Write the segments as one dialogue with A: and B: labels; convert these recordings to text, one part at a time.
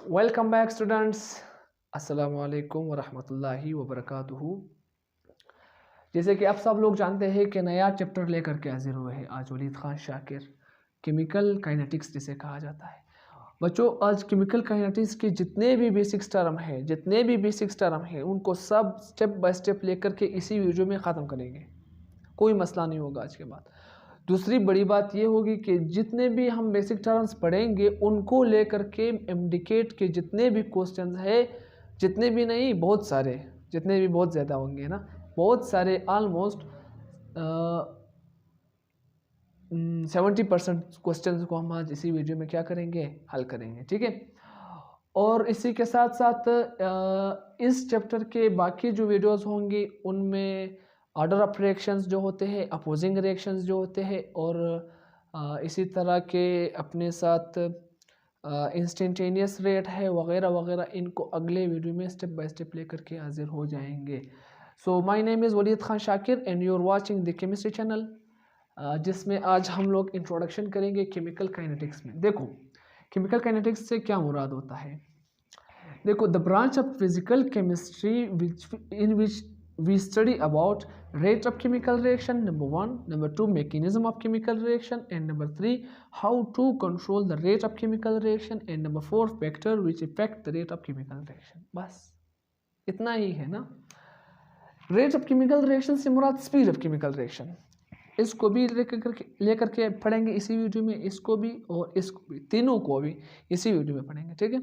A: Welcome back students. अस्सलाम वालेकुम वरहमतुल्लाहि वबरकातुहू। जैसे कि आप सब लोग जानते हैं कि नया चैप्टर लेकर के हाजिर हुए हैं आज वलीद ख़ान शाकिर, केमिकल काइनेटिक्स जिसे कहा जाता है। बच्चों, आज केमिकल काइनेटिक्स के जितने भी बेसिक्स टर्म हैं उनको सब स्टेप बाय स्टेप लेकर के इसी वीडियो में ख़त्म करेंगे। कोई मसला नहीं होगा आज के बाद। दूसरी बड़ी बात ये होगी कि जितने भी हम बेसिक टर्म्स पढ़ेंगे उनको लेकर के एमडीकेट के जितने भी क्वेश्चंस है, जितने भी नहीं बहुत सारे, जितने भी बहुत ज़्यादा होंगे ना, बहुत सारे ऑलमोस्ट 70% क्वेश्चंस को हम आज इसी वीडियो में क्या करेंगे, हल करेंगे। ठीक है। और इसी के साथ साथ इस चैप्टर के बाकी जो वीडियोस होंगी उनमें ऑर्डर ऑफ रिएक्शंस जो होते हैं, अपोजिंग रिएक्शंस जो होते हैं, और इसी तरह के अपने साथ इंस्टेंटेनियस रेट है वगैरह वगैरह, इनको अगले वीडियो में स्टेप बाय स्टेप लेकर के हाजिर हो जाएंगे। So my name is Waleed Khan Shakir and you are watching the chemistry channel, जिसमें आज हम लोग इंट्रोडक्शन करेंगे केमिकल काइनेटिक्स में। देखो, केमिकल काइनेटिक्स से क्या मुराद होता है। देखो, the branch of physical chemistry in which we study about rate of chemical reaction, number 1, number 2, mechanism of chemical reaction, and number 3, how to control the rate of chemical reaction, and number 4, factor which affect the rate of chemical reaction। बस इतना ही है ना। Rate of chemical reaction से मुराद speed of chemical reaction, इसको भी लेकर के पढ़ेंगे इसी वीडियो में, इसको भी और इसको भी, तीनों को भी इसी वीडियो में पढ़ेंगे। ठीक है।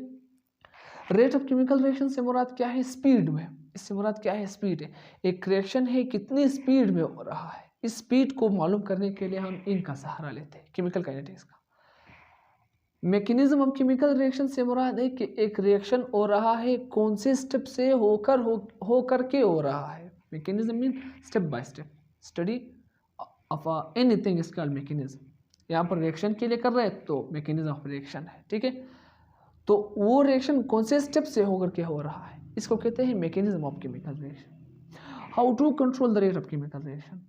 A: रेट ऑफ केमिकल रिएक्शन से मुराद क्या है, स्पीड में। इससे मुराद क्या है, स्पीड है। एक रिएक्शन है कितनी स्पीड में हो रहा है, इस स्पीड को मालूम करने के लिए हम इनका सहारा लेते हैं, केमिकल काइनेटिक्स का। मैकेनिज्म ऑफ केमिकल रिएक्शन से मुराद है कि एक रिएक्शन हो रहा है कौन से स्टेप से होकर के हो रहा है। Mechanism mean step by step study of anything is called mechanism. यहाँ पर रिएक्शन के लिए कर रहे हैं तो मैकेनिज्म ऑफ रिएक्शन है। ठीक है। तो वो रिएक्शन कौन से स्टेप से होकर के हो रहा है, इसको कहते हैं mechanism of chemical reaction. How to control the rate of chemical reaction,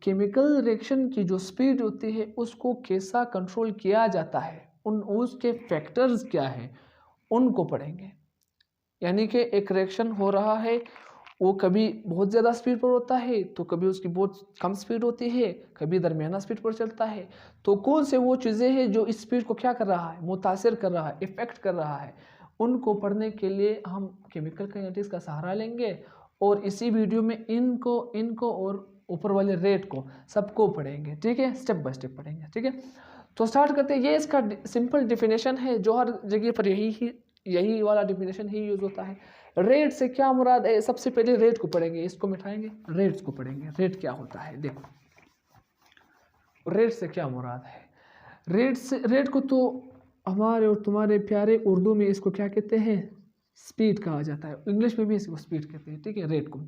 A: chemical reaction की जो स्पीड होती है उसको कैसा कंट्रोल किया जाता है, उसके फैक्टर्स क्या है, उनको पढ़ेंगे। यानी कि एक रिएक्शन हो रहा है, वो कभी बहुत ज़्यादा स्पीड पर होता है तो कभी उसकी बहुत कम स्पीड होती है, कभी दरमियाना स्पीड पर चलता है। तो कौन से वो चीज़ें हैं जो इस स्पीड को क्या कर रहा है, मुतासिर कर रहा है, इफ़ेक्ट कर रहा है, उनको पढ़ने के लिए हम केमिकल काइनेटिक्स का सहारा लेंगे। और इसी वीडियो में इनको और ऊपर वाले रेट को सबको पढ़ेंगे। ठीक है, स्टेप बाय स्टेप पढ़ेंगे। ठीक है। तो स्टार्ट करते हैं। ये इसका सिंपल डिफिनेशन है जो हर जगह पर यही वाला डिफिनेशन ही यूज़ होता है। रेट से क्या मुराद है, सबसे पहले रेट को पढ़ेंगे, इसको मिटाएंगे, रेट्स को पढ़ेंगे। रेट क्या होता है, देखो रेट से क्या मुराद है। रेट को तो हमारे और तुम्हारे प्यारे उर्दू में इसको क्या कहते हैं, स्पीड कहा जाता है। इंग्लिश में भी इसको स्पीड कहते हैं। ठीक है। रेट को,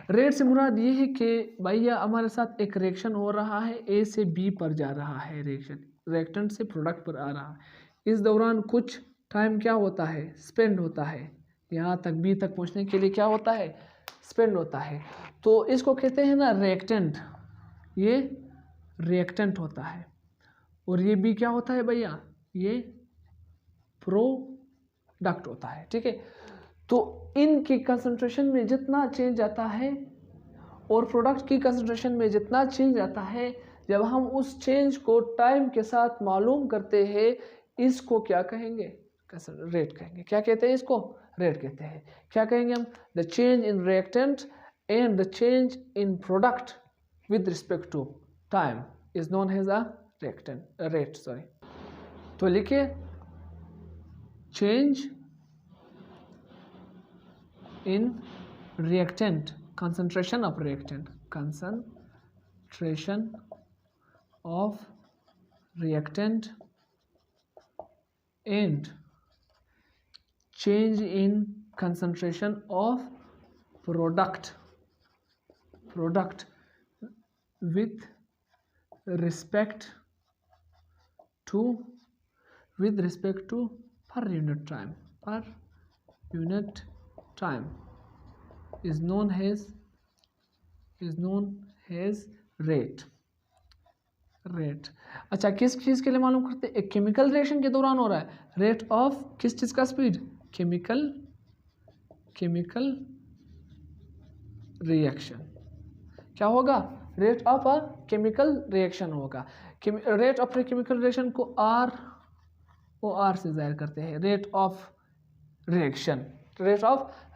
A: रेट से मुराद ये है कि भैया हमारे साथ एक रिएक्शन हो रहा है, ए से बी पर जा रहा है रिएक्शन, रिएक्टेंट से प्रोडक्ट पर आ रहा है। इस दौरान कुछ टाइम क्या होता है, स्पेंड होता है। यहाँ तक बी तक पहुँचने के लिए क्या होता है, स्पेंड होता है। तो इसको कहते हैं ना रिएक्टेंट, ये रिएक्टेंट होता है। और ये बी क्या होता है भैया, ये प्रोडक्ट होता है। ठीक है। तो इनकी कंसंट्रेशन में जितना चेंज आता है और प्रोडक्ट की कंसंट्रेशन में जितना चेंज आता है, जब हम उस चेंज को टाइम के साथ मालूम करते हैं, इसको क्या कहेंगे, रेट कहेंगे। क्या कहते हैं इसको, रेट कहते हैं। क्या कहेंगे हम, the change in reactant and the change in product with respect to time is known as a rate. Sorry, तो लिखिए change in reactant, concentration of reactant and change in concentration of product with respect to per unit time is known as rate। अच्छा, किस चीज़ के लिए मालूम करते हैं, एक केमिकल रिएक्शन के दौरान हो रहा है, रेट ऑफ किस चीज़ का, स्पीड, केमिकल रिएक्शन क्या होगा, rate of a chemical reaction होगा। Rate of a chemical reaction को आर से जाहिर करते हैं, rate of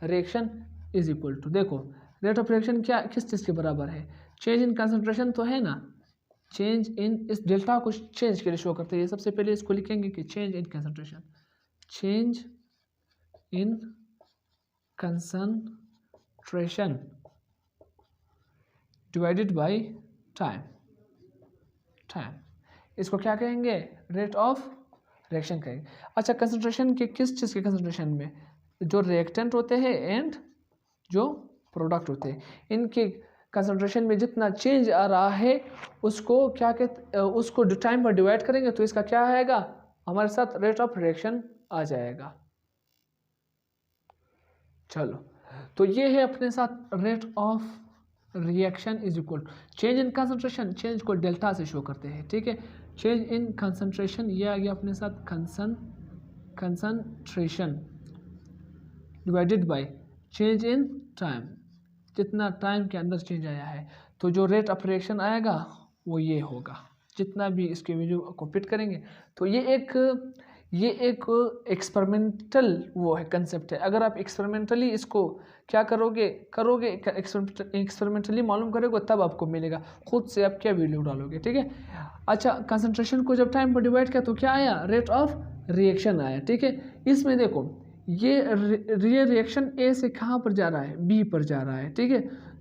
A: reaction is equal to, देखो रेट ऑफ रिएक्शन क्या किस चीज़ के बराबर है, चेंज इन कंसंट्रेशन तो है ना, चेंज इन, इस डेल्टा को चेंज के लिए शो करते हैं। सबसे पहले इसको लिखेंगे कि change in concentration, change in concentration divided by time, इसको क्या कहेंगे, रेट ऑफ रिएक्शन कहेंगे। अच्छा, कंसंट्रेशन के किस चीज़ के कंसंट्रेशन में, जो रिएक्टेंट होते हैं एंड जो प्रोडक्ट होते हैं, इनके कंसंट्रेशन में जितना चेंज आ रहा है उसको क्या कहते, उसको टाइम पर डिवाइड करेंगे तो इसका क्या आएगा, हमारे साथ रेट ऑफ रिएक्शन आ जाएगा। चलो, तो ये है अपने साथ rate of reaction is equal change in concentration, change को डेल्टा से शो करते हैं, ठीक है। चेंज इन कंसंट्रेशन ये आ गया अपने साथ concentration divided by change in time, जितना टाइम के अंदर चेंज आया है, तो जो रेट ऑफ रिएक्शन आएगा वो ये होगा। जितना भी इसके वैल्यू को फिट करेंगे तो ये एक एक्सपेरिमेंटल वो है कंसेप्ट है। अगर आप एक्सपेरिमेंटली इसको क्या करोगे एक्सपेरिमेंटली मालूम करोगे तब आपको मिलेगा, खुद से आप क्या वैल्यू डालोगे, ठीक है। अच्छा, कंसंट्रेशन को जब टाइम पर डिवाइड किया तो क्या आया, रेट ऑफ रिएक्शन आया, ठीक है। इसमें देखो ये रिएक्शन ए से कहाँ पर जा रहा है, बी पर जा रहा है, ठीक है।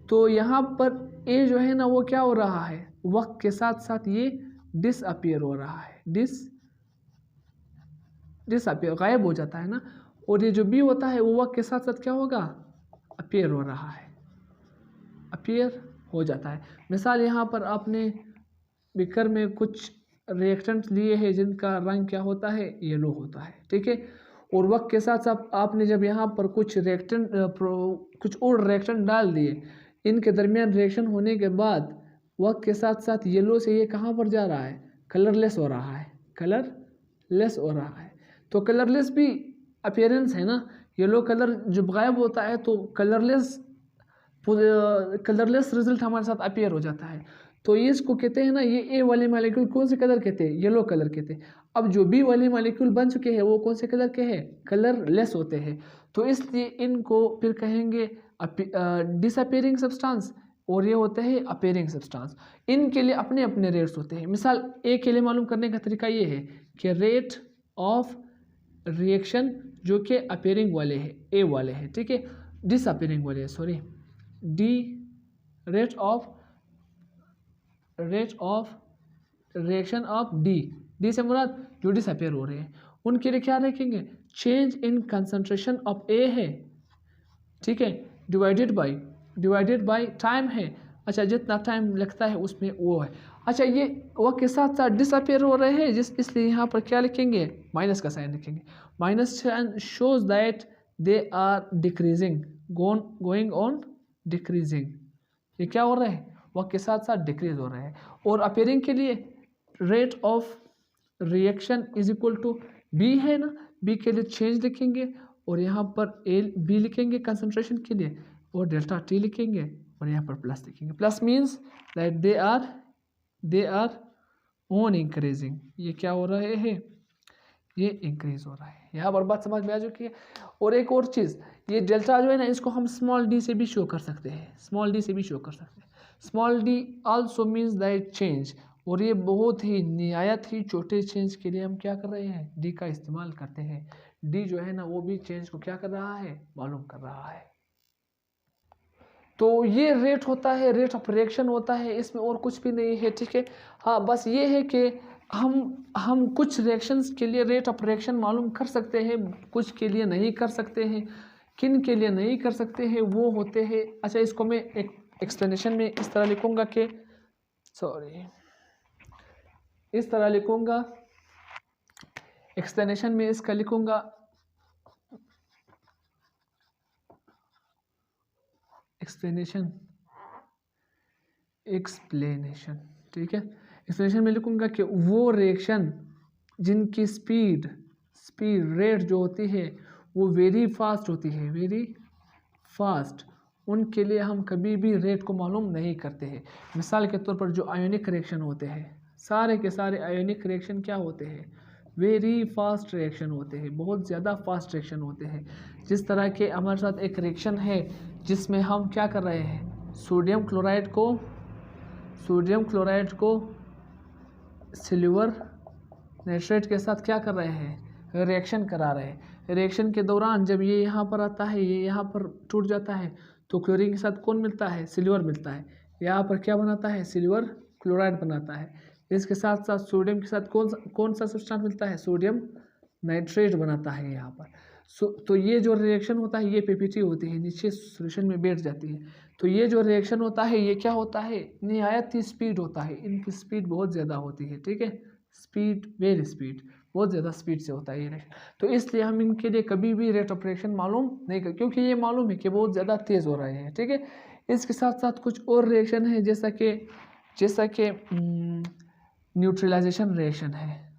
A: तो यहाँ पर ए जो है ना वो क्या हो रहा है, वक्त के साथ साथ ये डिसअपियर हो रहा है, डिसअपियर गायब हो जाता है ना। और ये जो बी होता है वो वक्त के साथ साथ क्या होगा, अपीयर हो रहा है, अपीयर हो जाता है। मिसाल यहाँ पर आपने बीकर में कुछ रिएक्टेंट्स लिए हैं जिनका रंग क्या होता है, येलो होता है, ठीक है। और वक्त के साथ साथ आपने जब यहाँ पर कुछ और रिएक्टेंट डाल दिए, इनके दरमियान रिएक्शन होने के बाद वक्त के साथ साथ येलो से ये कहाँ पर जा रहा है, कलरलेस हो रहा है, कलरलेस हो रहा है। तो कलरलेस भी अपीयरेंस है ना, येलो कलर जब गायब होता है तो कलरलेस रिजल्ट हमारे साथ अपीयर हो जाता है। तो ये इसको कहते हैं ना, ये ए वाले मॉलिक्यूल कौन से कलर कहते हैं, येलो कलर कहते हैं। अब जो बी वाले मॉलिक्यूल बन चुके हैं वो कौन से कलर के हैं, कलरलेस होते हैं। तो इसलिए इनको फिर कहेंगे डिसअपीयरिंग सब्सटेंस, और ये होते हैं अपीयरिंग सब्सटेंस। इनके लिए अपने अपने रेट्स होते हैं। मिसाल ए के लिए मालूम करने का तरीका ये है कि रेट ऑफ रिएक्शन जो कि अपीयरिंग वाले हैं, ए वाले हैं, ठीक है, डिसअपीयरिंग वाले, sorry, rate of reaction of D से मुराद जो डिसअपीयर हो रहे हैं, उनके लिए क्या रखेंगे, चेंज इन कंसंट्रेशन ऑफ ए है, ठीक है, डिवाइडेड बाय टाइम है। अच्छा, जितना टाइम लगता है उसमें वो है। अच्छा, ये वक्त के साथ साथ डिसअपीयर हो रहे हैं इसलिए यहाँ पर क्या लिखेंगे, माइनस का साइन लिखेंगे। Minus sign shows that they are decreasing, going on decreasing, ये क्या हो रहे हैं, वक्त के साथ साथ डिक्रीज हो रहे हैं। और अपीयरिंग के लिए rate of reaction is equal to B है ना, बी के लिए चेंज लिखेंगे और यहाँ पर बी लिखेंगे कंसंट्रेशन के लिए, और डेल्टा टी लिखेंगे और यहाँ पर प्लस लिखेंगे। Plus means that they are on increasing, ये क्या हो रहे हैं, ये इंक्रीज हो रहा है। यहाँ पर बात समझ में आ चुकी है। और एक और चीज़, ये डेल्टा जो है ना इसको हम स्मॉल डी से भी शो कर सकते हैं, small D also means that change. और ये बहुत ही निहायत ही छोटे चेंज के लिए हम क्या कर रहे हैं, डी का इस्तेमाल करते हैं। डी जो है ना वो भी चेंज को क्या कर रहा है, मालूम कर रहा है। तो ये रेट होता है, रेट ऑफ रिएक्शन होता है, इसमें और कुछ भी नहीं है, ठीक है। हाँ, बस ये है कि हम कुछ रिएक्शंस के लिए रेट ऑफ रिएक्शन मालूम कर सकते हैं, कुछ के लिए नहीं कर सकते हैं। किन के लिए नहीं कर सकते हैं वो होते हैं, अच्छा इसको मैं एक एक्सप्लेनेशन में इस तरह लिखूंगा कि इस तरह लिखूंगा, एक्सप्लेनेशन में इसका लिखूंगा एक्सप्लेनेशन, ठीक है। एक्सप्लेनेशन में लिखूंगा कि वो रिएक्शन जिनकी स्पीड रेट जो होती है वो वेरी फास्ट होती है, वेरी फास्ट, उनके लिए हम कभी भी रेट को मालूम नहीं करते हैं। मिसाल के तौर पर जो आयोनिक रिएक्शन होते हैं, सारे के सारे आयोनिक रिएक्शन क्या होते हैं, वेरी फास्ट रिएक्शन होते हैं, बहुत ज़्यादा फास्ट रिएक्शन होते हैं। जिस तरह के हमारे साथ एक रिएक्शन है जिसमें हम क्या कर रहे हैं, सोडियम क्लोराइड को सिल्वर नाइट्रेट के साथ क्या कर रहे हैं, रिएक्शन करा रहे हैं। रिएक्शन के दौरान जब ये यहाँ पर आता है, ये यहाँ पर टूट जाता है, तो क्लोरीन के साथ कौन मिलता है, सिल्वर मिलता है। यहाँ पर क्या बनाता है, सिल्वर क्लोराइड बनाता है। इसके साथ साथ सोडियम के साथ कौन सा सब्सटेंस मिलता है, सोडियम नाइट्रेट बनाता है यहाँ पर। तो ये जो रिएक्शन होता है ये पीपीटी होती है, नीचे सॉल्यूशन में बैठ जाती है। तो ये जो रिएक्शन होता है ये क्या होता है, निहायत ही स्पीड होता है, इनकी स्पीड बहुत ज़्यादा होती है, ठीक है, स्पीड, वेरी स्पीड, बहुत ज़्यादा स्पीड से होता है ये रिएक्शन। तो इसलिए हम इनके लिए कभी भी रेट ऑफ रिएक्शन मालूम नहीं कर, क्योंकि ये मालूम है कि बहुत ज़्यादा तेज़ हो रहे हैं, ठीक है। इसके साथ साथ कुछ और रिएक्शन है, जैसा कि न्यूट्रलाइजेशन रिएक्शन है,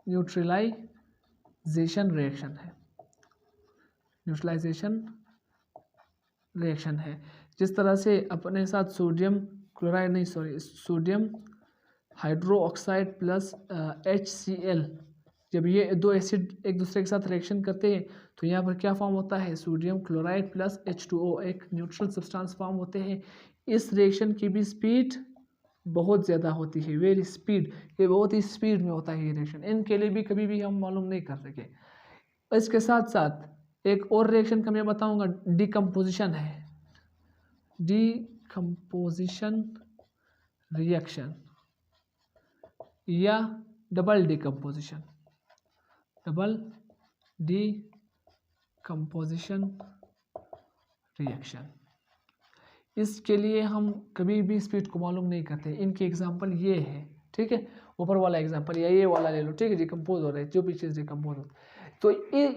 A: न्यूट्रलाइजेशन रिएक्शन है। जिस तरह से अपने साथ सोडियम हाइड्रोक्साइड प्लस HCl, जब ये दो एसिड एक दूसरे के साथ रिएक्शन करते हैं तो यहाँ पर क्या फॉर्म होता है, सोडियम क्लोराइड प्लस H2O, एक न्यूट्रल सब्सटेंस फॉर्म होते हैं। इस रिएक्शन की भी स्पीड बहुत ज़्यादा होती है, वेरी स्पीड, ये बहुत ही स्पीड में होता है ये रिएक्शन। इनके लिए भी कभी भी हम मालूम नहीं कर सके। इसके साथ साथ एक और रिएक्शन का मैं बताऊंगा, डिकम्पोजिशन है, डिकम्पोजिशन रिएक्शन या डबल डिकम्पोजिशन रिएक्शन। इसके लिए हम कभी भी स्पीड को मालूम नहीं करते। इनके एग्जांपल ये है, ठीक है, ऊपर वाला एग्जांपल या ये वाला ले लो, ठीक है, डिकम्पोज हो रहा है, जो भी चीज़ डिकम्पोज होती है। तो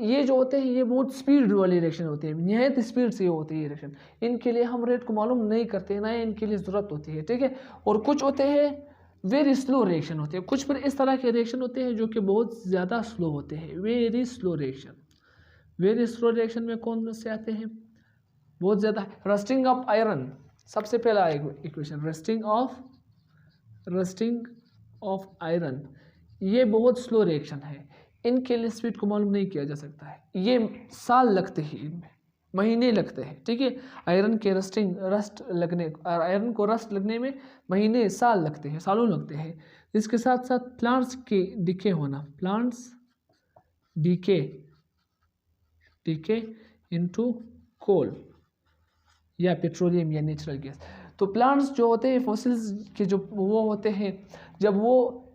A: ये जो होते हैं ये बहुत स्पीड वाली रिएक्शन होती है, निहायत स्पीड से होती है ये रिएक्शन। इनके लिए हम रेट को मालूम नहीं करते, ना इनके लिए ज़रूरत होती है, ठीक है। और कुछ होते हैं वेरी स्लो रिएक्शन होते हैं, कुछ फिर इस तरह के रिएक्शन होते हैं जो कि बहुत ज़्यादा स्लो होते हैं, वेरी स्लो रिएक्शन में कौन से आते हैं, बहुत ज़्यादा। रस्टिंग ऑफ आयरन, सबसे पहला इक्वेशन, रस्टिंग ऑफ आयरन, ये बहुत स्लो रिएक्शन है। इनके लिए स्पीड को मालूम नहीं किया जा सकता है, ये साल लगते हैं, इनमें महीने लगते हैं, ठीक है। आयरन को रस्ट लगने में महीने, साल लगते हैं, सालों लगते हैं। इसके साथ साथ प्लांट्स के डिके होना, प्लांट्स डिके इनटू कोल या पेट्रोलियम या नेचुरल गैस। तो प्लांट्स जो होते हैं, फॉसिल्स के जो वो होते हैं, जब वो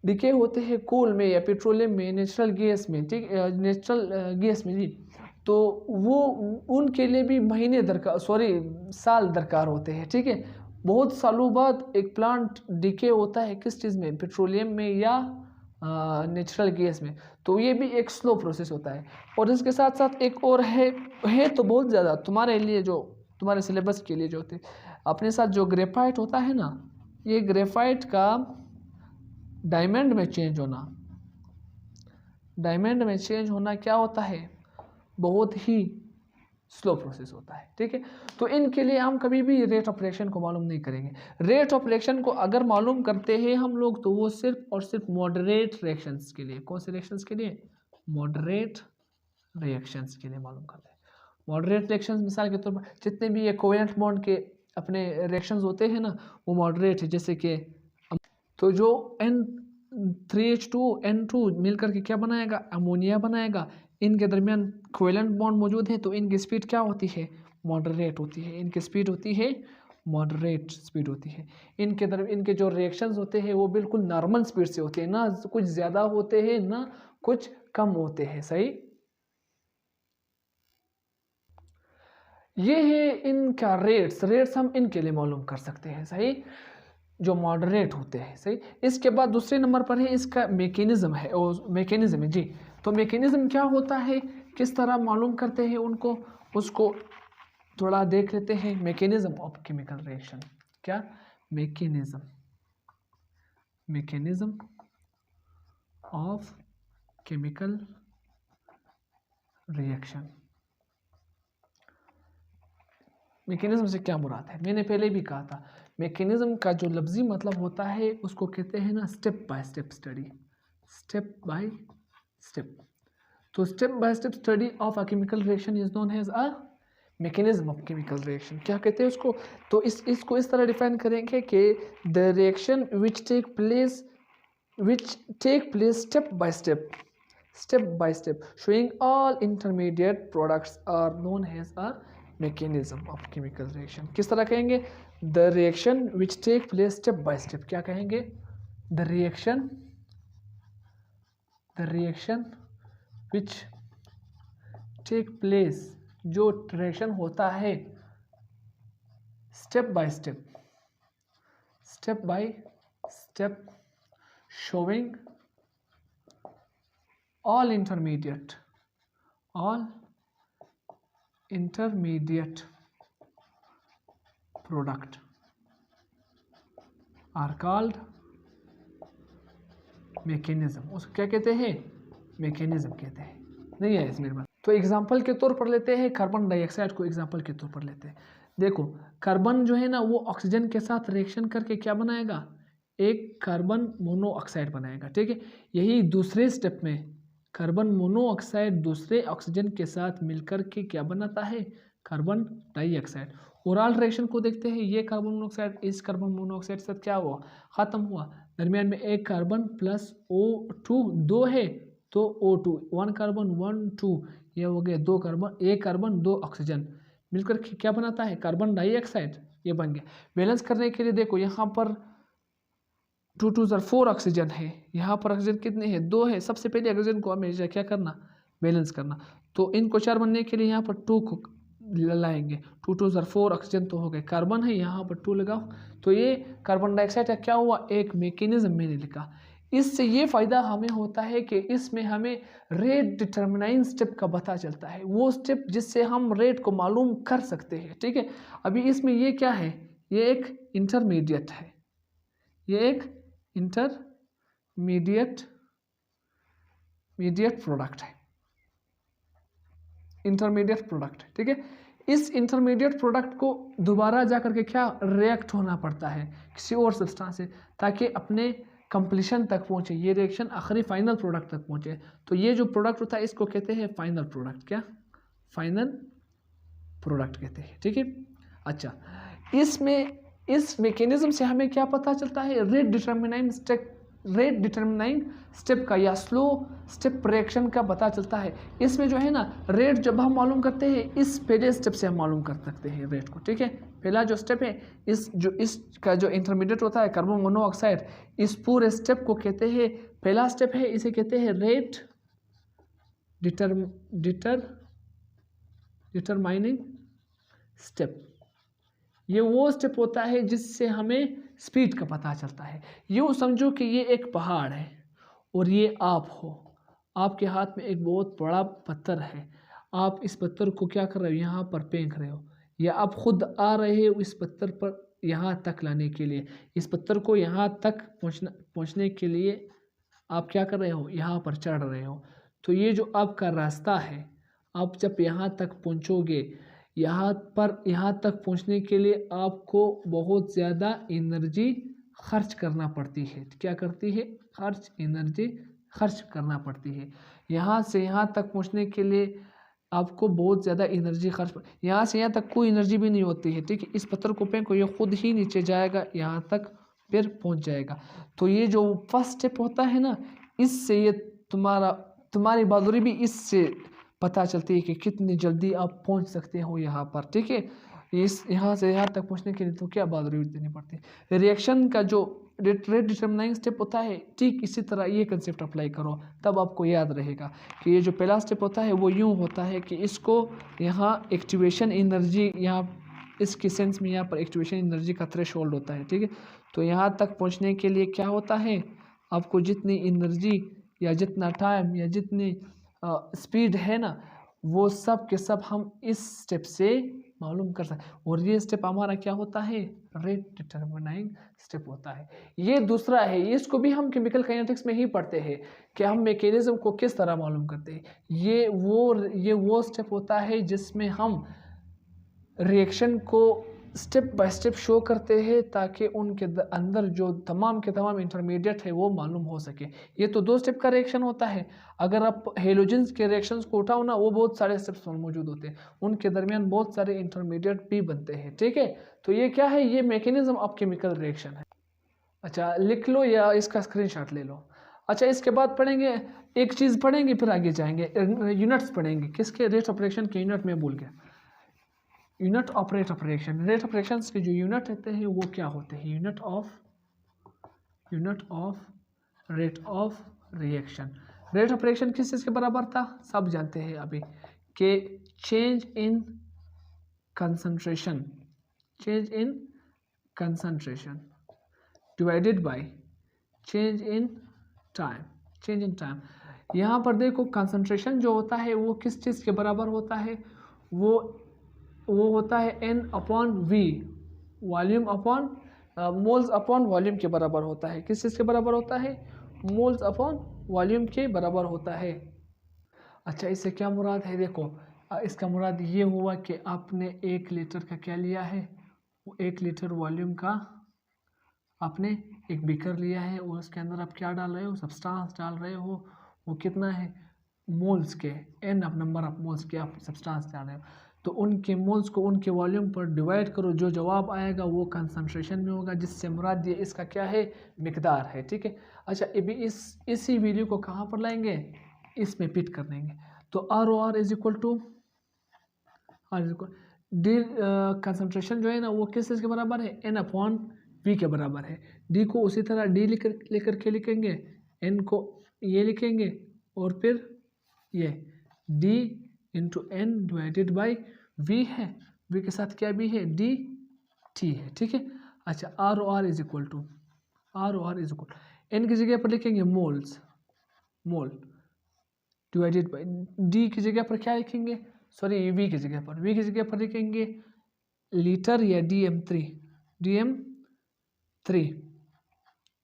A: डिके होते हैं कोल में या पेट्रोलियम में, नेचुरल गैस में, ठीक, नेचुरल गैस में जी, तो वो उनके लिए भी महीने साल दरकार होते हैं, ठीक है। बहुत सालों बाद एक प्लांट डिके होता है किस चीज़ में, पेट्रोलियम में या नेचुरल गैस में, तो ये भी एक स्लो प्रोसेस होता है। और इसके साथ साथ एक और है तो बहुत ज़्यादा तुम्हारे लिए, जो तुम्हारे सिलेबस के लिए जो होते अपने साथ, जो ग्रेफाइट होता है ना, ये ग्रेफाइट का डायमंड में चेंज होना क्या होता है, बहुत ही स्लो प्रोसेस होता है, ठीक है। तो इनके लिए हम कभी भी रेट ऑफ रिएक्शन को मालूम नहीं करेंगे। रेट ऑफ रिएक्शन को अगर मालूम करते हैं हम लोग, तो वो सिर्फ और सिर्फ मॉडरेट रिएक्शंस के लिए, कौन से रिएक्शंस के लिए, मॉडरेट रिएक्शंस के लिए मालूम करते हैं। मॉडरेट रिएक्शंस मिसाल के तौर पर जितने भी ये कोवेलेंट बॉन्ड के अपने रिएक्शंस होते हैं ना, वो मॉडरेट है। जैसे कि तो जो N3H2N2 मिलकर के क्या बनाएगा, अमोनिया बनाएगा। इनके दरमियान कोवेलेंट बॉन्ड मौजूद है, तो इनकी स्पीड क्या होती है, मॉडरेट होती है। इनकी स्पीड होती है मॉडरेट स्पीड होती है। इनके जो रिएक्शंस होते हैं वो बिल्कुल नॉर्मल स्पीड से होते हैं, ना कुछ ज़्यादा होते हैं ना कुछ कम होते हैं, सही। ये है इनका रेट्स हम इनके लिए मालूम कर सकते हैं, सही, जो मॉडरेट होते हैं, सही। इसके बाद दूसरे नंबर पर है इसका मैकेनिज्म है, जी। तो मैकेनिज्म क्या होता है, किस तरह मालूम करते हैं उनको, उसको थोड़ा देख लेते हैं। मैकेनिज्म ऑफ केमिकल रिएक्शन, क्या mechanism of chemical reaction. Mechanism से क्या मुराद है? मैंने पहले भी कहा था, मैकेनिज्म का जो लफ्जी मतलब होता है उसको कहते हैं ना step by step study, step by step. तो step by step study of a chemical reaction is known as a mechanism of chemical reaction. क्या कहते हैं उसको? तो इसको इस तरह डिफाइन करेंगे कि the reaction which take place step by step showing all intermediate products are known as a mechanism of chemical reaction। किस तरह कहेंगे? the reaction which take place step by step। क्या कहेंगे? the reaction which take place, जो reaction होता है step by step showing all intermediate product are called mechanism। उसको क्या कहते हैं? मैकेनिज्म कहते हैं। नहीं है इसमें बात। तो एग्जाम्पल के तौर पर लेते हैं कार्बन डाइऑक्साइड को, एग्जाम्पल के तौर पर लेते हैं। देखो कार्बन जो है ना वो ऑक्सीजन के साथ रिएक्शन करके क्या बनाएगा? एक कार्बन मोनोऑक्साइड बनाएगा, ठीक है। यही दूसरे स्टेप में कार्बन मोनोऑक्साइड दूसरे ऑक्सीजन के साथ मिलकर के क्या बनाता है? Carbon dioxide. ओवरऑल रिएक्शन को देखते हैं, ये कार्बन मोनोऑक्साइड इस कार्बन मोनोऑक्साइड के साथ क्या हुआ? खत्म हुआ। दरमियान में एक कार्बन प्लस O2 दो है तो O2 वन कार्बन 1 2 ये हो गया दो कार्बन, एक कार्बन दो ऑक्सीजन मिलकर क्या बनाता है? Carbon dioxide. ये बन गया। बैलेंस करने के लिए देखो यहाँ पर 2 2 4 ऑक्सीजन है, यहाँ पर ऑक्सीजन कितने हैं? 2 है। सबसे पहले ऑक्सीजन को हमेशा क्या करना? बैलेंस करना। तो इनको 4 बनने के लिए यहाँ पर 2 को लाएंगे। 2 2 4 ऑक्सीजन तो हो गए, कार्बन है यहाँ पर 2 लगाओ। तो ये कार्बन डाइऑक्साइड का क्या हुआ? एक मैकेनिज्म मैंने लिखा। इससे ये फ़ायदा हमें होता है कि इसमें हमें रेट डिटरमिनाइंग स्टेप का पता चलता है, वो स्टेप जिससे हम रेट को मालूम कर सकते हैं, ठीक है। अभी इसमें ये क्या है? ये एक इंटरमीडिएट है, ये एक इंटरमीडिएट प्रोडक्ट है, इंटरमीडिएट प्रोडक्ट, ठीक है। इस इंटरमीडिएट प्रोडक्ट को दोबारा जा करके क्या रिएक्ट होना पड़ता है किसी और सब्सटेंस से, ताकि अपने कंप्लीशन तक पहुंचे, ये रिएक्शन आखिरी फाइनल प्रोडक्ट तक पहुंचे। तो ये जो प्रोडक्ट होता है इसको कहते हैं फाइनल प्रोडक्ट। क्या? फाइनल प्रोडक्ट कहते हैं, ठीक है। अच्छा, इसमें इस मैकेनिज्म से हमें क्या पता चलता है? रेट डिटरमिनाइंग स्टेप का या स्लो स्टेप रिएक्शन का पता चलता है। इसमें जो है ना रेट जब हम मालूम करते हैं इस पहले स्टेप से हम मालूम कर सकते हैं रेट को, ठीक है। पहला जो स्टेप है इसका जो इंटरमीडिएट होता है कार्बन मोनोऑक्साइड, इस पूरे स्टेप को कहते हैं, पहला स्टेप है इसे कहते हैं रेट डिटरमाइनिंग स्टेप। ये वो स्टेप होता है जिससे हमें स्पीड का पता चलता है। यूँ समझो कि ये एक पहाड़ है और ये आप हो, आपके हाथ में एक बहुत बड़ा पत्थर है, आप इस पत्थर को क्या कर रहे हो? यहाँ पर फेंक रहे हो, या आप खुद आ रहे हो इस पत्थर पर यहाँ तक लाने के लिए। इस पत्थर को यहाँ तक पहुँचने के लिए आप क्या कर रहे हो? यहाँ पर चढ़ रहे हो। तो ये जो आपका रास्ता है, आप जब यहाँ तक पहुँचोगे, यहाँ तक पहुँचने के लिए आपको बहुत ज़्यादा एनर्जी खर्च करना पड़ती है। क्या करती है? एनर्जी खर्च करना पड़ती है। यहाँ से यहाँ तक पहुँचने के लिए आपको बहुत ज़्यादा एनर्जी यहाँ से यहाँ तक कोई एनर्जी भी नहीं होती है, ठीक है। इस पत्थर को फेंको, ये खुद ही नीचे जाएगा, यहाँ तक फिर पहुँच जाएगा। तो ये जो फर्स्ट स्टेप होता है ना, इससे ये तुम्हारी बहादुरी भी इससे पता चलती है कि कितनी जल्दी आप पहुंच सकते हो यहाँ पर, ठीक है। यहाँ से यहाँ तक पहुँचने के लिए तो क्या बहादुरी देनी पड़ती है। रिएक्शन का जो रेट डिटरमिनाइंग स्टेप होता है, ठीक इसी तरह ये कंसेप्ट अप्लाई करो, तब आपको याद रहेगा कि ये जो पहला स्टेप होता है वो यूँ होता है कि इसको यहाँ एक्टिवेशन एनर्जी, यहाँ इसके सेंस में यहाँ पर एक्टिवेशन एनर्जी का थ्रेशोल्ड होता है, ठीक है। तो यहाँ तक पहुँचने के लिए क्या होता है? आपको जितनी एनर्जी या जितना टाइम या जितनी स्पीड है ना, वो सब के सब हम इस स्टेप से मालूम कर सकते। और ये स्टेप हमारा क्या होता है, रेट डिटरमिनिंग स्टेप होता है। ये दूसरा है, इसको भी हम केमिकल काइनेटिक्स में ही पढ़ते हैं कि हम मैकेनिज्म को किस तरह मालूम करते हैं। ये वो स्टेप होता है जिसमें हम रिएक्शन को स्टेप बाय स्टेप शो करते हैं ताकि उनके अंदर जो तमाम के तमाम इंटरमीडिएट है वो मालूम हो सके। ये तो 2 स्टेप का रिएक्शन होता है। अगर आप हेलोजेंस के रिएक्शंस को उठाओ ना, वो बहुत सारे स्टेप्स मौजूद होते हैं, उनके दरमियान बहुत सारे इंटरमीडिएट भी बनते हैं। ठीक है, तो ये क्या है, ये मैकेनिज्म ऑफ केमिकल रिएक्शन है। अच्छा, लिख लो या इसका स्क्रीनशॉट ले लो। अच्छा, इसके बाद पढ़ेंगे, एक चीज़ पढ़ेंगे फिर आगे जाएंगे, यूनिट्स पढ़ेंगे। किसके, रेट ऑफ रिएक्शन के यूनिट में भूल गया, unit of rate of reaction. Rate of reaction के जो यूनिट होते हैं वो क्या होते हैं, unit of rate of reaction. Rate of reaction किस चीज़ के बराबर था, सब जानते हैं अभी, कि change in concentration divided by change in time. यहाँ पर देखो, कंसंट्रेशन जो होता है वो किस चीज़ के बराबर होता है, वो होता है N upon V, volume upon moles upon volume के बराबर होता है। किस चीज़ के बराबर होता है, मोल्स अपॉन वॉल्यूम के बराबर होता है। अच्छा, इससे क्या मुराद है, देखो इसका मुराद ये हुआ कि आपने 1 लीटर का क्या लिया है, 1 लीटर वॉल्यूम का आपने एक बीकर लिया है और उसके अंदर आप क्या डाल रहे हो, सब्सटेंस डाल रहे हो। वो कितना है, मोल्स के N of number of moles के आप सब्सटेंस डाल रहे हो, तो उनके मोल्स को उनके वॉल्यूम पर डिवाइड करो, जो जवाब आएगा वो कंसंट्रेशन में होगा, जिससे मुराद ये इसका क्या है, मिकदार है। ठीक है। अच्छा, अभी इसी वैल्यू को कहाँ पर लाएंगे, इसमें पिट कर देंगे। तो R O R is equal to D, concentration जो है ना वो किस चीज़ के बराबर है, N अपॉन V के बराबर है। D को उसी तरह D लेकर के लिखेंगे, N को ये लिखेंगे और फिर ये D into N divided by V है, V के साथ क्या भी है, D T है। ठीक है। अच्छा, R O R is equal to N की जगह पर लिखेंगे मोल डिवाइडेड बाई D की जगह पर क्या लिखेंगे, सॉरी V की जगह पर लिखेंगे लीटर या DM3।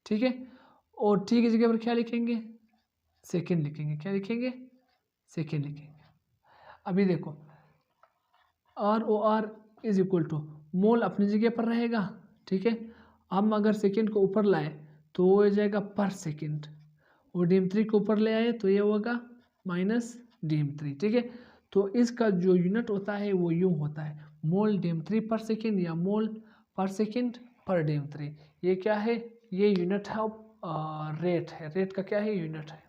A: ठीक है। और T की जगह पर क्या लिखेंगे, सेकेंड लिखेंगे। क्या लिखेंगे, सेकेंड लिखेंगे। अभी देखो, R O R is equal to, mole अपनी जगह पर रहेगा। ठीक है। हम अगर सेकेंड को ऊपर लाए तो वो हो जाएगा पर सेकेंड, और DM3 को ऊपर ले आए तो ये होगा माइनस DM3। ठीक है। तो इसका जो यूनिट होता है वो यूँ होता है, मोल DM3 पर सेकेंड या मोल पर सेकेंड पर DM3। ये क्या है, ये यूनिट है, रेट है। रेट का क्या है, यूनिट है।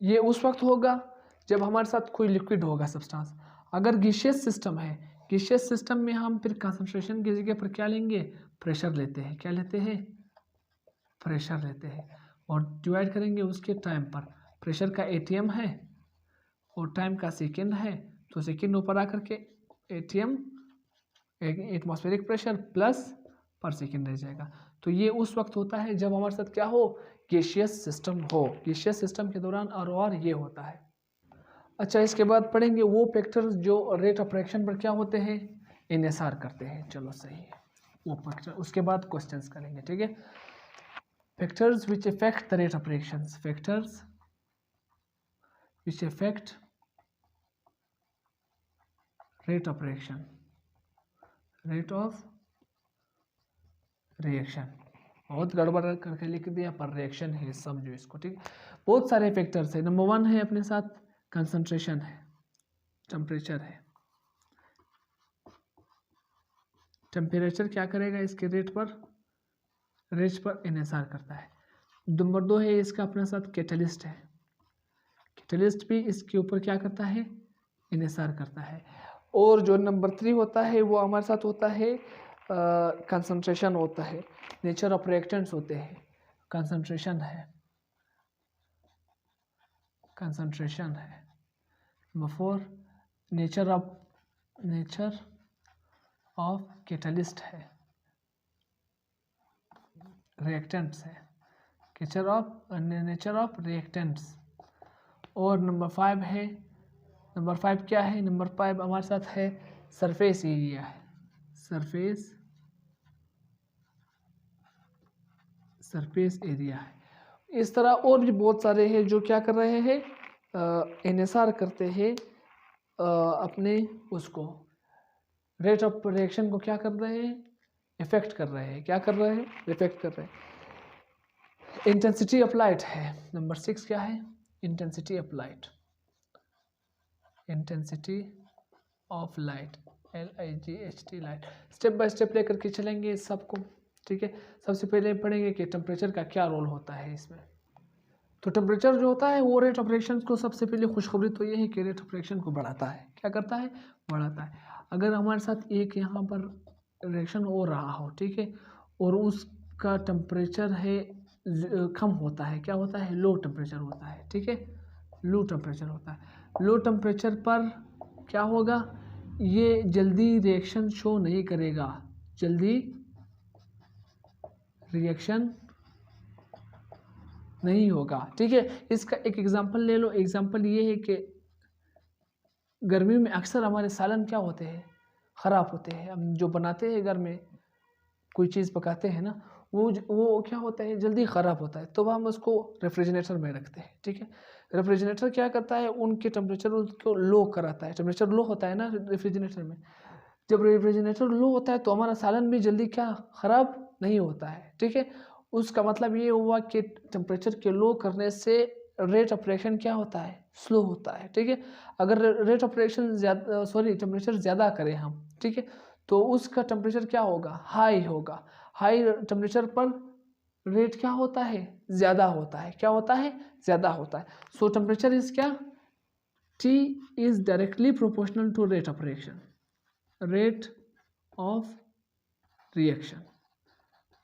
A: ये उस वक्त होगा जब हमारे साथ कोई लिक्विड होगा, सब्सटेंस। अगर गैसियस सिस्टम है, गैसियस सिस्टम में हम फिर कंसंट्रेशन की जगह पर क्या लेंगे, प्रेशर लेते हैं। क्या लेते हैं, प्रेशर लेते हैं, और डिवाइड करेंगे उसके टाइम पर। प्रेशर का ATM है और टाइम का सेकेंड है, तो सेकेंड ऊपर आकर के ATM एटमॉस्फेरिक प्रेशर प्लस पर सेकेंड रह जाएगा। तो ये उस वक्त होता है जब हमारे साथ क्या हो, गैसियस सिस्टम हो। गैसियस सिस्टम के दौरान आर ये होता है। अच्छा, इसके बाद पढ़ेंगे वो फैक्टर्स जो रेट ऑफ रिएक्शन पर क्या होते हैं, इन्हिसार करते हैं। चलो सही है, वो फैक्टर उसके बाद क्वेश्चंस करेंगे। ठीक है। Factors which affect the rate of reactions, factors which affect rate of reaction, rate of reaction. बहुत गड़बड़ करके लिख दिया, पर रिएक्शन है, समझो इसको। ठीक है। बहुत सारे फैक्टर्स है। नंबर 1 है अपने साथ कंसंट्रेशन है, टेम्परेचर है। टेम्परेचर क्या करेगा, इसके रेट पर इन्हिसार करता है। नंबर 2 है इसका अपने साथ कैटलिस्ट है, कैटलिस्ट भी इसके ऊपर क्या करता है, इन्हिसार करता है। और जो नंबर 3 होता है वो हमारे साथ होता है कंसंट्रेशन होता है, नेचर ऑफ रिएक्टेंट्स होते हैं। कंसंट्रेशन है नंबर 4, नेचर ऑफ कैटलिस्ट है, रिएक्टेंट्स है, नेचर ऑफ रिएक्टेंट्स। और नंबर 5 क्या है, नंबर 5 हमारे साथ है सरफेस एरिया है, सरफेस एरिया है। इस तरह और भी बहुत सारे हैं जो क्या कर रहे हैं, इन्हिसार करते हैं अपने उसको, रेट ऑफ रिएक्शन को क्या कर रहे हैं, इफेक्ट कर रहे हैं। क्या कर रहे हैं, इफेक्ट कर रहे हैं। इंटेंसिटी ऑफ लाइट है नंबर 6। क्या है, intensity of light. Intensity of light, LIGHT, light. Step by step लेकर के चलेंगे इस सबको, ठीक है। सबसे पहले पढ़ेंगे कि टेम्परेचर का क्या रोल होता है इसमें। तो टेम्परेचर जो होता है वो रेट ऑफ रिएक्शन को, सबसे पहले खुशखबरी तो ये है कि रेट ऑफ रिएक्शन को बढ़ाता है। क्या करता है, बढ़ाता है। अगर हमारे साथ एक यहाँ पर रिएक्शन हो रहा हो, ठीक है, और उसका टेम्परेचर है कम होता है, क्या होता है, लो टेम्परेचर होता है, ठीक है, लो टेम्परेचर होता है। लो टेम्परेचर पर क्या होगा, ये जल्दी रिएक्शन शो नहीं करेगा, जल्दी रिएक्शन नहीं होगा, ठीक है। इसका एक एग्जांपल ले लो। एग्जांपल ये है कि गर्मियों में अक्सर हमारे सालन क्या होते हैं, ख़राब होते हैं। हम जो बनाते हैं घर में, कोई चीज़ पकाते हैं ना, वो क्या होता है, जल्दी ख़राब होता है, तो हम उसको रेफ्रिजरेटर में रखते हैं, ठीक है। रेफ्रिजरेटर क्या करता है, उनके टेम्परेचर उसको लो कराता है। टेम्परेचर लो होता है ना रेफ्रिजरेटर में, जब रेफ्रिजरेटर लो होता है तो हमारा सालन भी जल्दी क्या ख़राब नहीं होता है, ठीक है। उसका मतलब ये हुआ कि टेम्परेचर के लो करने से रेट ऑफ रिएक्शन क्या होता है, स्लो होता है, ठीक है। अगर रेट ऑफ रिएक्शन ज़्यादा, टेम्परेचर ज़्यादा करें हम, ठीक है, तो उसका टेम्परेचर क्या होगा, हाई होगा। हाई टेम्परेचर पर रेट क्या होता है, ज़्यादा होता है। क्या होता है, ज़्यादा होता है। सो टेम्परेचर इज़ क्या, T is directly proportional to rate of reaction. Rate of reaction,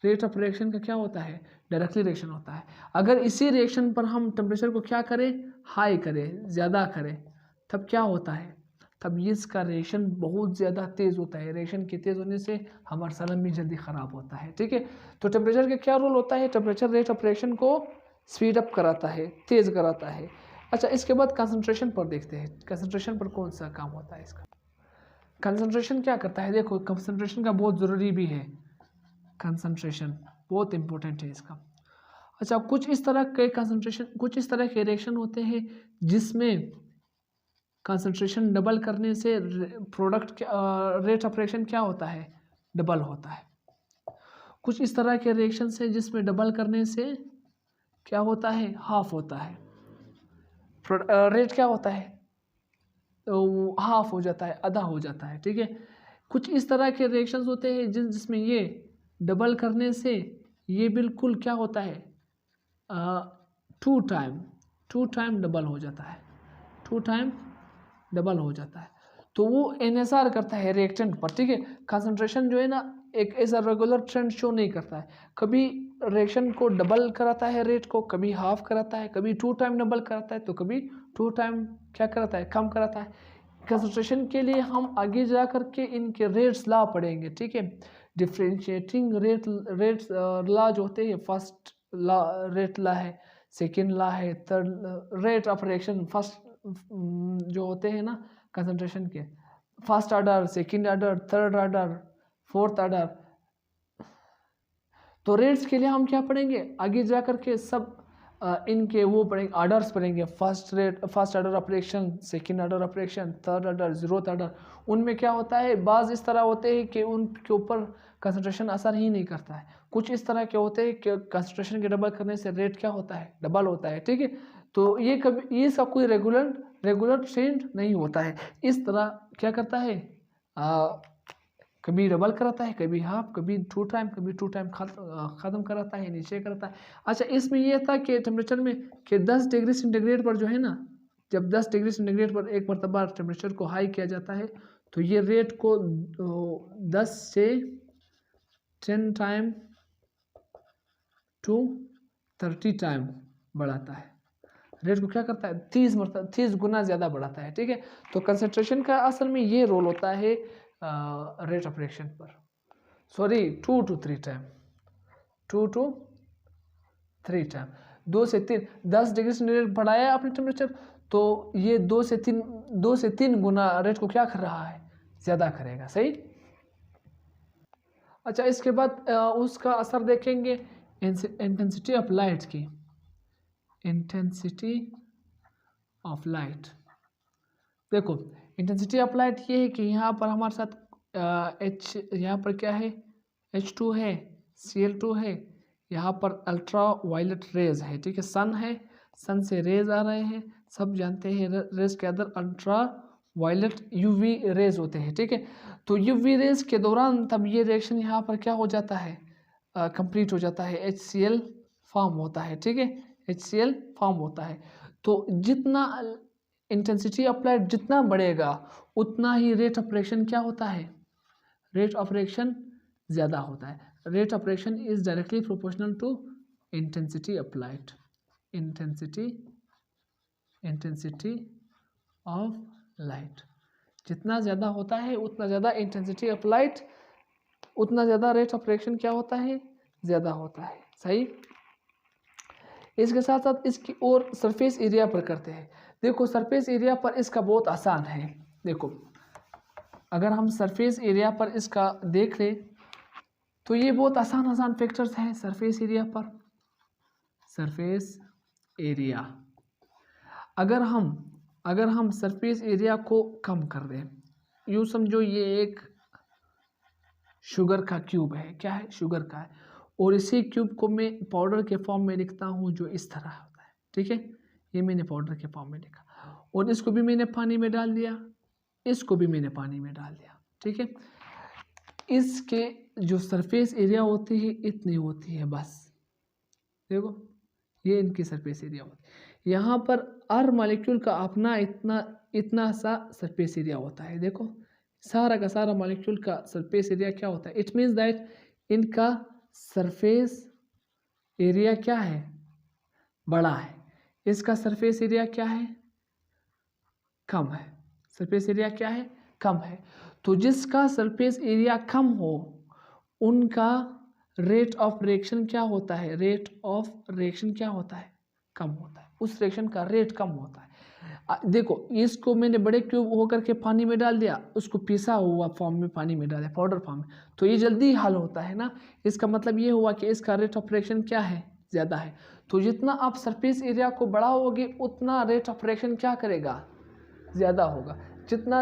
A: rate of reaction का क्या होता है, डायरेक्टली रिएक्शन होता है। अगर इसी रिएक्शन पर हम टेम्परेचर को क्या करें, हाई करें, ज़्यादा करें, तब क्या होता है, तब इसका रिएक्शन बहुत ज़्यादा तेज़ होता है। रिएक्शन के तेज़ होने से हमारा सालन भी जल्दी ख़राब होता है, ठीक है। तो टेम्परेचर का क्या रोल होता है, टेम्परेचर रेट ऑफ रिएक्शन को स्पीड अप कराता है, तेज़ कराता है। अच्छा, इसके बाद कंसंट्रेशन पर देखते हैं। कंसंट्रेशन पर कौन सा काम होता है इसका। कंसंट्रेशन क्या करता है, देखो कंसंट्रेशन का बहुत ज़रूरी भी है, कंसंट्रेशन बहुत इंपॉर्टेंट है इसका। अच्छा, कुछ इस तरह के कंसंट्रेशन, कुछ इस तरह के रिएक्शन होते हैं जिसमें कंसंट्रेशन डबल करने से प्रोडक्ट रेट ऑफ रिएक्शन क्या होता है, डबल होता है। कुछ इस तरह के रिएक्शन से जिसमें डबल करने से क्या होता है, हाफ होता है। रेट क्या होता है, तो हाफ हो जाता है, आधा हो जाता है, ठीक है। कुछ इस तरह के रिएक्शंस होते हैं जिसमें ये डबल करने से ये बिल्कुल क्या होता है, टू टाइम डबल हो जाता है, टू टाइम डबल हो जाता है। तो वो इन्हिसार करता है रिएक्टेंट पर, ठीक है। कंसंट्रेशन जो है ना, एक ऐसा रेगुलर ट्रेंड शो नहीं करता है। कभी रिएक्शन को डबल कराता है रेट को, कभी हाफ कराता है, कभी टू टाइम डबल कराता है, तो कभी टू टाइम क्या कराता है, कम कराता है। कंसंट्रेशन के लिए हम आगे जा कर के इनके रेट्स ला पढ़ेंगे, ठीक है। डिफ्रेंशिएटिंग रेट्स ला जो होते हैं, फर्स्ट ला रेट ला है, सेकेंड ला है, third rate of reaction, first जो होते हैं ना कंसंट्रेशन के, first order, second order, third order, fourth order. तो रेट्स के लिए हम क्या पढ़ेंगे, आगे जा कर के सब इनके वो पढ़ेंगे, ऑर्डर्स पढ़ेंगे। First order of reaction, second order of reaction, third order, zeroth order. उनमें क्या होता है, बाज़ इस तरह होते हैं कि उनके ऊपर कंसंट्रेशन असर ही नहीं करता है। कुछ इस तरह के होते हैं कि कंसंट्रेशन के डबल करने से रेट क्या होता है, डबल होता है, ठीक है। तो ये कभी, ये सब कोई रेगुलर ट्रेंड नहीं होता है। इस तरह क्या करता है, कभी डबल कराता है, कभी हाफ, कभी टू टाइम ख़त्म कराता है, नीचे करता है। अच्छा, इसमें यह था कि टेम्परेचर में कि 10 डिग्री सेंटीग्रेड पर जो है ना, जब 10 डिग्री सेंटीग्रेड पर एक मरतबा टेम्परेचर को हाई किया जाता है तो ये रेट को 10 से 10 टाइम टू 30 टाइम बढ़ाता है। रेट को क्या करता है, 30 गुना ज़्यादा बढ़ाता है, ठीक है। तो कंसंट्रेशन का असल में ये रोल होता है रेट ऑफ रिएक्शन पर, sorry 2 to 3 time, 2 to 3 time, 2 से 3, 10 डिग्री सेंटीग्रेड बढ़ाया आपने टेम्परेचर, तो ये 2 से 3 गुना रेट को क्या कर रहा है, ज़्यादा करेगा, सही। अच्छा, इसके बाद उसका असर देखेंगे इंटेंसिटी ऑफ लाइट की। इंटेंसिटी ऑफ लाइट, देखो इंटेंसिटी ऑफ लाइट ये है कि यहाँ पर हमारे साथ यहाँ पर क्या है, H2 है, Cl2 है, यहाँ पर अल्ट्रा वायलेट रेज है, ठीक है, सन है, सन से रेज आ रहे हैं, सब जानते हैं रेज के अंदर अल्ट्रा वायलेट यूवी रेज होते हैं, ठीक है। तो यूवी रेज के दौरान तब ये रिएक्शन यहाँ पर क्या हो जाता है, कंप्लीट हो जाता है, HCl फॉर्म होता है, ठीक है, HCl फॉर्म होता है। तो जितना इंटेंसिटी ऑफ लाइट जितना बढ़ेगा उतना ही रेट ऑफ रिएक्शन क्या होता है, रेट ऑफ रिएक्शन ज़्यादा होता है। Rate of reaction is directly proportional to intensity of light. Intensity of light जितना ज़्यादा होता है उतना ज़्यादा इंटेंसिटी ऑफ लाइट, उतना ज़्यादा रेट ऑफ रिएक्शन क्या होता है, ज़्यादा होता है। सही। इसके साथ साथ इसकी और सरफेस एरिया पर करते हैं। देखो सरफेस एरिया पर इसका बहुत आसान है। देखो अगर हम सरफेस एरिया पर इसका देख लें तो ये बहुत आसान फैक्टर्स हैं सरफेस एरिया पर। सरफेस एरिया अगर हम सरफेस एरिया को कम कर दें, यूँ समझो ये एक शुगर का क्यूब है, क्या है, शुगर का है, और इसी क्यूब को मैं पाउडर के फॉर्म में लिखता हूँ जो इस तरह होता है, ठीक है, ये मैंने पाउडर के फॉर्म में लिखा, और इसको भी मैंने पानी में डाल दिया, इसको भी मैंने पानी में डाल दिया, ठीक है। इसके जो सरफेस एरिया होती है इतनी होती है बस। देखो ये इनकी सरफेस एरिया होती है। यहाँ पर हर मॉलिक्यूल का अपना इतना सा सरफेस एरिया होता है। देखो सारा का सारा मॉलिक्यूल का सरफेस एरिया क्या होता है, इट मीन्स दैट इनका सरफेस एरिया क्या है, बड़ा है, इसका सरफेस एरिया क्या है, कम है। सरफेस एरिया क्या है, कम है। तो जिसका सरफेस एरिया कम हो उनका रेट ऑफ रिएक्शन क्या होता है, रेट ऑफ रिएक्शन क्या होता है, कम होता है, उस रिएक्शन का रेट कम होता है। देखो इसको मैंने बड़े क्यूब होकर के पानी में डाल दिया, उसको पिसा हुआ फॉर्म में पानी में डाला, पाउडर फॉर्म में, तो ये जल्दी हल होता है ना। इसका मतलब ये हुआ कि इसका रेट ऑफ रिएक्शन क्या है, ज़्यादा है। तो जितना आप सरफेस एरिया को बढ़ाओगे उतना रेट ऑफ रिएक्शन क्या करेगा, ज़्यादा होगा। जितना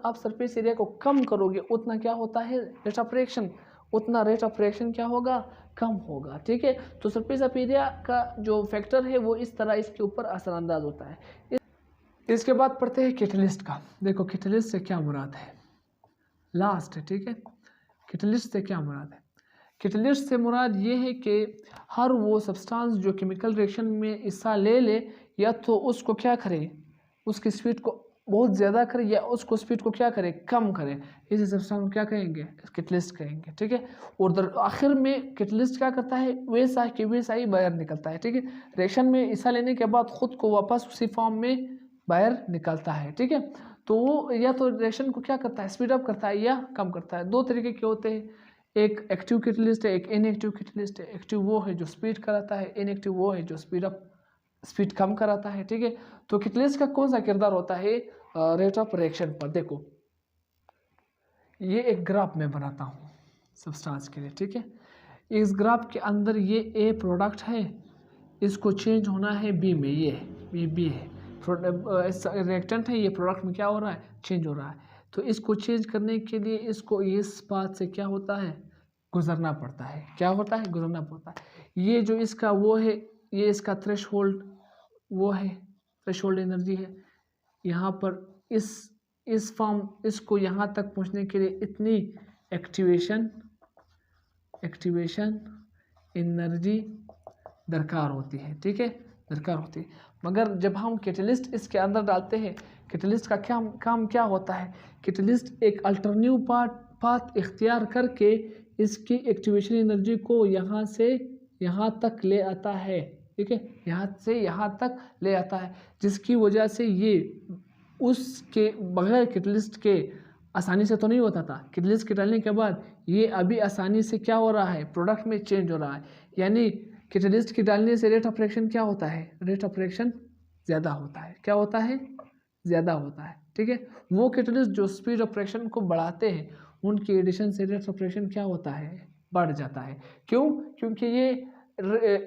A: आप सरफेस एरिया को कम करोगे उतना क्या होता है, रेट ऑफ रिएक्शन, उतना रेट ऑफ रिएक्शन क्या होगा, कम होगा, ठीक है। तो सरफेस ऑफ एरिया का जो फैक्टर है वो इस तरह इसके ऊपर असरअंदाज होता है। इसके बाद पढ़ते हैं कैटलिस्ट का। देखो कैटलिस्ट से क्या मुराद है, लास्ट है, ठीक है। कैटलिस्ट से क्या मुराद है, कैटलिस्ट से मुराद ये है कि हर वो सब्सटेंस जो केमिकल रिएक्शन में हिस्सा ले या तो उसको क्या करे, उसकी स्पीड को बहुत ज़्यादा करे, या उसको स्पीड को क्या करे, कम करे, इसी सब्सटेंस को क्या कहेंगे, कैटलिस्ट कहेंगे, ठीक है। और आखिर में कैटलिस्ट क्या करता है, वैसा ही बाहर निकलता है, ठीक है। रिएक्शन में हिस्सा लेने के बाद खुद को वापस उसी फॉर्म में बाहर निकलता है, ठीक है। तो वो या तो रिएक्शन को क्या करता है, स्पीड अप करता है या कम करता है। दो तरीके के होते हैं, एक एक्टिव कैटलिस्ट है, एक इनएक्टिव कैटलिस्ट है। एक्टिव वो है जो स्पीड कराता है, इनएक्टिव वो है जो स्पीड कम कराता है, ठीक है। तो कैटलिस्ट का कौन सा किरदार होता है रेट ऑफ रिएक्शन पर। देखो ये एक ग्राफ मैं बनाता हूँ सब्सटेंस के लिए, ठीक है। इस ग्राफ के अंदर ये ए प्रोडक्ट है, इसको चेंज होना है बी में, ये बी है, रिएक्टेंट है, ये प्रोडक्ट में क्या हो रहा है, चेंज हो रहा है। तो इसको चेंज करने के लिए इसको इस पाथ से क्या होता है, गुजरना पड़ता है, क्या होता है, गुजरना पड़ता है। ये जो इसका वो है, ये इसका थ्रेशहोल्ड वो है, थ्रेशहोल्ड एनर्जी है। यहाँ पर इस फॉर्म इसको यहाँ तक पहुँचने के लिए इतनी एक्टिवेशन एनर्जी दरकार होती है, ठीक है, दरकार होती है। मगर जब हम कैटलिस्ट इसके अंदर डालते हैं, कैटलिस्ट का काम क्या होता है, कैटलिस्ट एक अल्टरनेटिव पाथ इख्तियार करके इसकी एक्टिवेशन एनर्जी को यहाँ से यहाँ तक ले आता है, ठीक है, यहाँ से यहाँ तक ले आता है, जिसकी वजह से ये उसके बगैर कैटलिस्ट के आसानी से तो नहीं होता था। कैटलिस्ट के डालने के बाद ये अभी आसानी से क्या हो रहा है, प्रोडक्ट में चेंज हो रहा है। यानी कैटलिस्ट के डालने से रेट ऑफ रिएक्शन क्या होता है, रेट ऑफ रिएक्शन ज़्यादा होता है, क्या होता है, ज़्यादा होता है, ठीक है। वो कैटलिस्ट जो स्पीड ऑफ रिएक्शन को बढ़ाते हैं उनकी एडिशन से रेट ऑफ रिएक्शन क्या होता है, बढ़ जाता है। क्यों? क्योंकि ये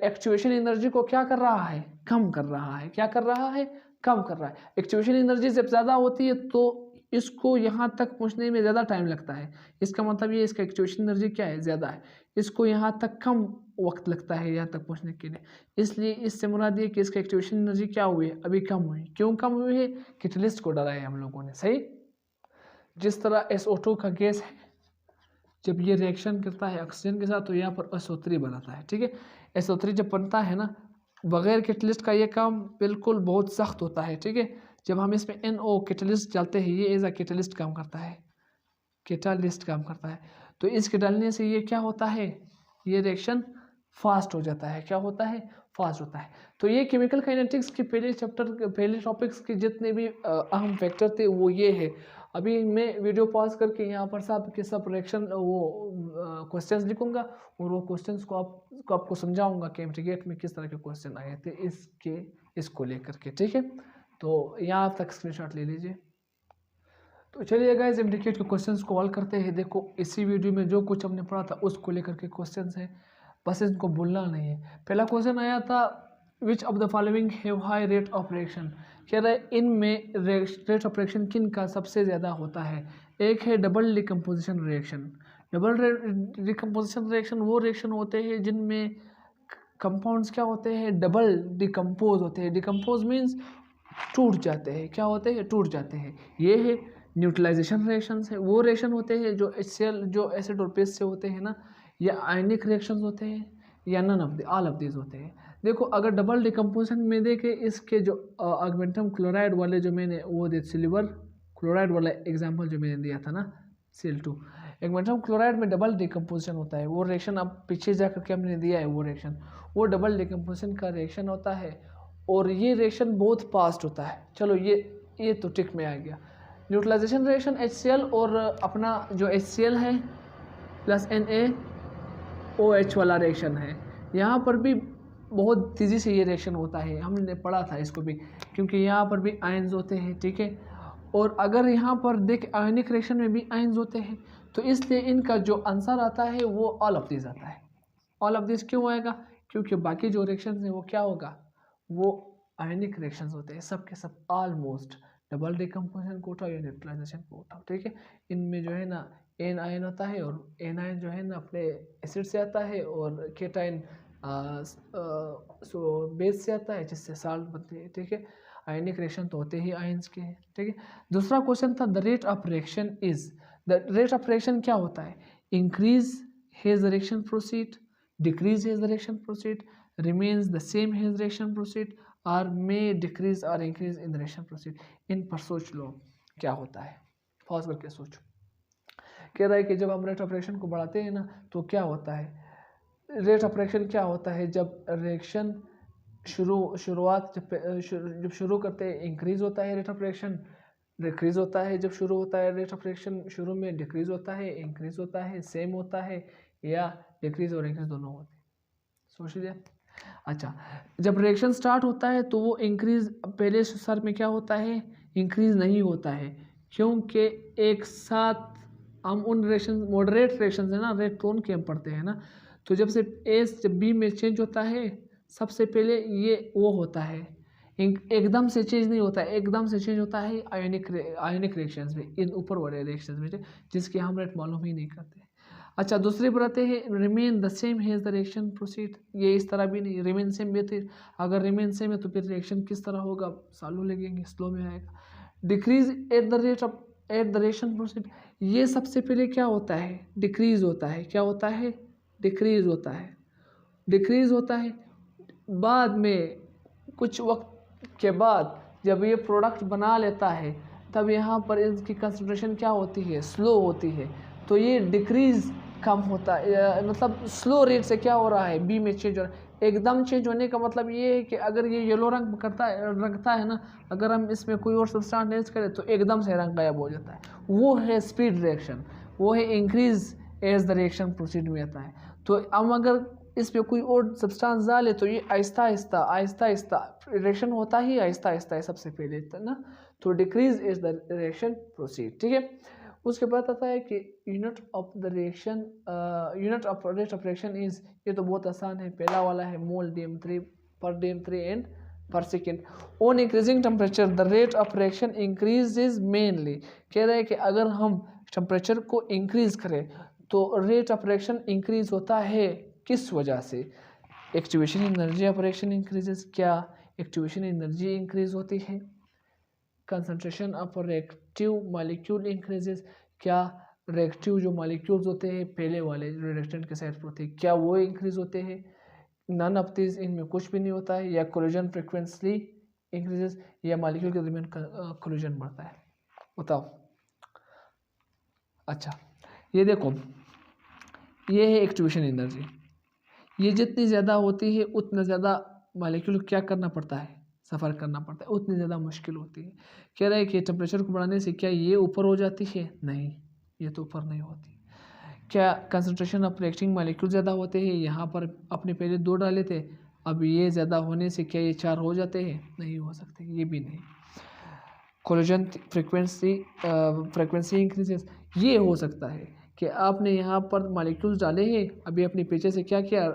A: एक्टिवेशन एनर्जी को क्या कर रहा है, कम कर रहा है। क्या कर रहा है, कम कर रहा है। एक्टिवेशन एनर्जी जब ज़्यादा होती है तो इसको यहाँ तक पहुँचने में ज़्यादा टाइम लगता है। इसका मतलब ये इसका एक्टिवेशन एनर्जी क्या है, ज़्यादा है, इसको यहाँ तक कम वक्त लगता है यहाँ तक पहुँचने के लिए। इसलिए इससे मुराद ये कि इसका एक्टिवेशन एनर्जी क्या हुई है, अभी कम हुई। क्यों कम हुई है? कैटलिस्ट को डराया हम लोगों ने। सही। जिस तरह SO2 का गैस है, जब ये रिएक्शन करता है ऑक्सीजन के साथ तो यहाँ पर SO3 बनाता है। ठीक है, SO3 जब बनता है ना, बगैर कैटलिस्ट का ये काम बिल्कुल बहुत सख्त होता है। ठीक है, जब हम इसमें NO कैटलिस्ट डालते हैं, ये एज अ कैटलिस्ट काम करता है, कैटालिस्ट काम करता है। तो इसके डालने से ये क्या होता है, ये रिएक्शन फास्ट हो जाता है। क्या होता है, फास्ट होता है। तो ये केमिकल काइनेटिक्स के पहले चैप्टर, पहले टॉपिक्स के जितने भी अहम फैक्टर थे वो ये है। अभी मैं वीडियो पॉज करके यहाँ पर सब के सब रिएक्शन वो क्वेश्चंस लिखूंगा और वो क्वेश्चंस को आपको समझाऊंगा कि इंटीग्रेट में किस तरह के क्वेश्चन आए थे इसको लेकर के। ठीक है, तो यहाँ तक स्क्रीनशॉट ले लीजिए। तो चलिए गाइस, इंडिकेट के क्वेश्चंस को हल करते हैं। देखो इसी वीडियो में जो कुछ हमने पढ़ा था उसको लेकर के क्वेश्चंस हैं, बस इनको भूलना नहीं है। पहला क्वेश्चन आया था which of the following have high rate of reaction. कह रहा है इनमें रेट ऑफ रिएक्शन किन का सबसे ज़्यादा होता है। एक है double decomposition reaction. Double decomposition reaction वो रिएक्शन होते हैं जिनमें कंपाउंड्स क्या होते हैं, डबल डिकम्पोज होते हैं। डिकम्पोज मीन्स टूट जाते हैं। क्या होते हैं, टूट जाते हैं। ये है न्यूट्रलाइजेशन रिएक्शंस है, वो रिएक्शन होते हैं जो HCl जो एसिड और बेस से होते हैं ना, या आयनिक रिएक्शंस होते हैं, या none of all of this होते हैं। देखो अगर डबल डिकम्पोजिशन में देखें, इसके जो ऑगमेंटम क्लोराइड वाले जो मैंने वो दे सिल्वर क्लोराइड वाला एग्जांपल जो मैंने दिया था ना, Cl2, ऑगमेंटम क्लोराइड में डबल डिकम्पोजिशन होता है। वो रिएक्शन अब पीछे जा करके हमने दिया है, वो रिएक्शन वो डबल डिकम्पोजिशन का रिएक्शन होता है और ये रिएक्शन बहुत फास्ट होता है। चलो ये तो टिक में आ गया। न्यूट्रलाइजेशन रिएक्शन HCl और अपना जो HCl है प्लस NaOH वाला रिएक्शन है, यहाँ पर भी बहुत तेज़ी से ये रिएक्शन होता है। हमने पढ़ा था इसको भी, क्योंकि यहाँ पर भी आयंस होते हैं। ठीक है, और अगर यहाँ पर देख आयनिक रिएक्शन में भी आयंस होते हैं, तो इसलिए इनका जो आंसर आता है वो ऑल ऑफ दिस आता है। ऑल ऑफ दिस क्यों आएगा, क्योंकि बाकी जो रिएक्शन है वो क्या होगा, वो आयनिक रिएक्शंस होते हैं सब के सब ऑलमोस्ट। डबल डिकम्पोजिशन को उठाओ या न्यूट्रलाइजेशन को उठाओ। ठीक है, इनमें जो है ना एन आयन होता है और एन आयन जो है ना अपने एसिड से आता है और केटाइन बेस से आता है जिससे साल्ट बनती है। ठीक है, आयनिक रिएक्शन तो होते ही आयंस के हैं। ठीक है, दूसरा क्वेश्चन था the rate of reaction is. The rate of reaction क्या होता है, increase hedge the reaction proceed, decrease hedge the reaction proceed, remains the same as reaction proceed or may decrease or increase in the reaction proceed। इन पर सोच लो क्या होता है, pause करके सोचो। कह रहा है कि जब हम रेट ऑफ रिएक्शन को बढ़ाते हैं ना तो क्या होता है, रेट ऑफ रिएक्शन क्या होता है, जब रिएक्शन शुरुआत जब शुरू करते हैं इंक्रीज होता है रेट ऑफ रिएक्शन, डिक्रीज होता है जब शुरू होता है रेट ऑफ रिएक्शन, शुरू में डिक्रीज होता है, इंक्रीज होता है, सेम होता है, या डिक्रीज और इंक्रीज दोनों होते हैं। सोच लीजिए। अच्छा, जब रिएक्शन स्टार्ट होता है तो वो इंक्रीज पहले सर में क्या होता है, इंक्रीज नहीं होता है, क्योंकि एक साथ हम उन रिएक्शन मॉडरेट रिएक्शन है ना, रेट टोन के हम पढ़ते हैं ना, तो जब से एस जब बी में चेंज होता है सबसे पहले ये वो होता है, एकदम से चेंज नहीं होता है, एकदम से चेंज होता है आयनिक रिएक्शंस में, इन ऊपर वाले रिएक्शंस में जिसके हम रेट मालूम ही नहीं करते। अच्छा, दूसरी पर आते हैं remain the same hedge the reaction proceed. ये इस तरह भी नहीं, रिमेन सेम भी थे, अगर रिमेन सेम है तो फिर रिएक्शन किस तरह होगा, सालों लगेंगे, स्लो में आएगा। Decrease at the rate of at the reaction proceed, ये सबसे पहले क्या होता है, डिक्रीज होता है। क्या होता है, डिक्रीज होता है, डिक्रीज होता है। बाद में कुछ वक्त के बाद जब ये प्रोडक्ट बना लेता है तब यहाँ पर इसकी कंसंट्रेशन क्या होती है, स्लो होती है, तो ये डिक्रीज कम होता है, मतलब स्लो रेट से क्या हो रहा है, बी में चेंज हो रहा है। एकदम चेंज होने का मतलब ये है कि अगर ये येलो रंग रंगता है ना, अगर हम इसमें कोई और सब्सटेंस ऐड करें तो एकदम से रंग गायब हो जाता है, वो है स्पीड रिएक्शन, वो है increase as the reaction proceed में आता है। तो हम अगर इस पर कोई और सब्सटेंस डाले तो ये आहिस्ता आहिस्ता रिएक्शन होता ही आहिस्ता आहिस्ता है सबसे पहले ना, तो decrease is the reaction proceed. ठीक है, उसके बाद आता है कि unit of the reaction, unit of rate of reaction is, ये तो बहुत आसान है, पहला वाला है मोल DM3 पर DM3 एंड पर second. On increasing temperature the rate of reaction increases mainly, कह रहे हैं कि अगर हम टेम्परेचर को इंक्रीज करें तो रेट ऑफ रिएक्शन इंक्रीज होता है, किस वजह से? Activation energy of reaction increases, क्या एक्टिवेशन एनर्जी इंक्रीज होती है? Concentration of reactive molecule increases, क्या रिएक्टिव जो मॉलिक्यूल्स होते हैं पहले वाले जो रिएक्टेंट के साइड पर होते हैं क्या वो इंक्रीज होते हैं? नन ऑफ दिस, इनमें कुछ भी नहीं होता है। या कोलिजन फ्रीक्वेंसी इंक्रीजेस, या मॉलिक्यूल के दरमियान कोलिजन बढ़ता है, बताओ। अच्छा ये देखो, ये है एक्टिवेशन एनर्जी, ये जितनी ज़्यादा होती है उतना ज़्यादा मॉलिक्यूल क्या करना पड़ता है, सफ़र करना पड़ता है, उतनी ज़्यादा मुश्किल होती है। कह रहे हैं कि टेम्परेचर को बढ़ाने से क्या ये ऊपर हो जाती है? नहीं, ये तो ऊपर नहीं होती। क्या कंसंट्रेशन ऑफ रिएक्टिंग मॉलिक्यूल ज़्यादा होते हैं? यहाँ पर अपने पहले 2 डाले थे, अब ये ज़्यादा होने से क्या ये 4 हो जाते हैं? नहीं हो सकते, ये भी नहीं। कोलिजन फ्रीक्वेंसी इंक्रीजेस, ये हो सकता है कि आपने यहाँ पर मॉलिक्यूल्स डाले हैं, अभी अपने पीछे से क्या किया,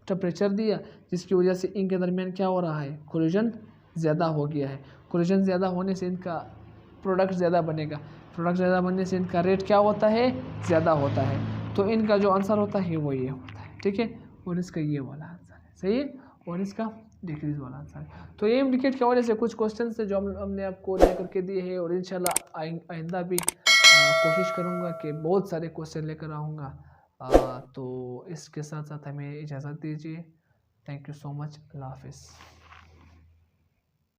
A: टेम्परेचर दिया, जिसकी वजह से इनके दरमियान क्या हो रहा है, कोलिजन ज़्यादा हो गया है। कोलिजन ज़्यादा होने से इनका प्रोडक्ट ज़्यादा बनेगा, प्रोडक्ट ज़्यादा बनने से इनका रेट क्या होता है, ज़्यादा होता है। तो इनका जो आंसर होता है वो ये होता है, ठीक है। और इसका ये वाला आंसर है, सही है, और इसका डिक्रीज वाला आंसर है। तो ये इंडिकेट की वजह से कुछ क्वेश्चन थे जो हमने आपको ले करके दिए हैं, और इंशाल्लाह आइंदा भी कोशिश करूँगा कि बहुत सारे क्वेश्चन लेकर आऊँगा। तो इसके साथ साथ हमें इजाज़त दीजिए। थैंक यू सो मच, अल्लाह हाफिज़।